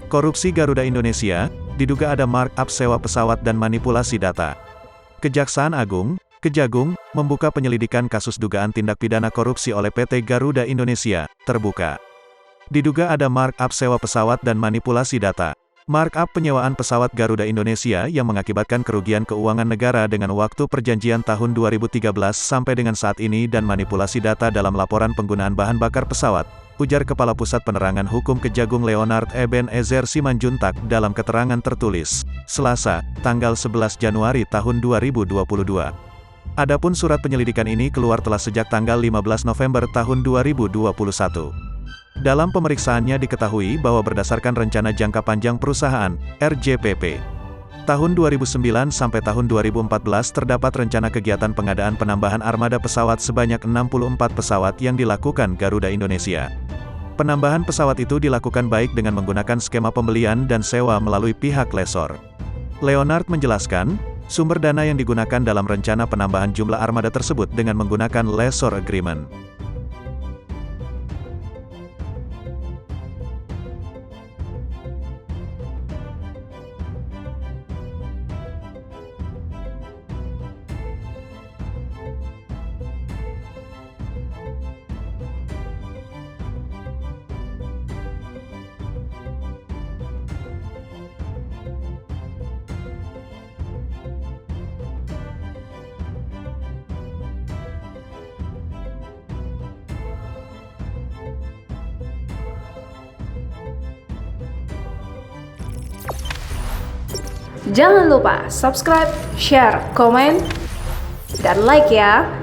Korupsi Garuda Indonesia, diduga ada markup sewa pesawat dan manipulasi data. Kejaksaan Agung, Kejagung, membuka penyelidikan kasus dugaan tindak pidana korupsi oleh PT Garuda Indonesia, terbuka. Diduga ada markup sewa pesawat dan manipulasi data. Markup penyewaan pesawat Garuda Indonesia yang mengakibatkan kerugian keuangan negara dengan waktu perjanjian tahun 2013 sampai dengan saat ini dan manipulasi data dalam laporan penggunaan bahan bakar pesawat, ujar Kepala Pusat Penerangan Hukum Kejagung Leonard Ebenezer Simanjuntak dalam keterangan tertulis, Selasa, tanggal 11 Januari tahun 2022. Adapun surat penyelidikan ini keluar telah sejak tanggal 15 November tahun 2021. Dalam pemeriksaannya diketahui bahwa berdasarkan Rencana Jangka Panjang Perusahaan, RJPP, tahun 2009 sampai tahun 2014 terdapat rencana kegiatan pengadaan penambahan armada pesawat sebanyak 64 pesawat yang dilakukan Garuda Indonesia. Penambahan pesawat itu dilakukan baik dengan menggunakan skema pembelian dan sewa melalui pihak lessor. Leonard menjelaskan, sumber dana yang digunakan dalam rencana penambahan jumlah armada tersebut dengan menggunakan lessor agreement. Jangan lupa subscribe, share, komen, dan like ya.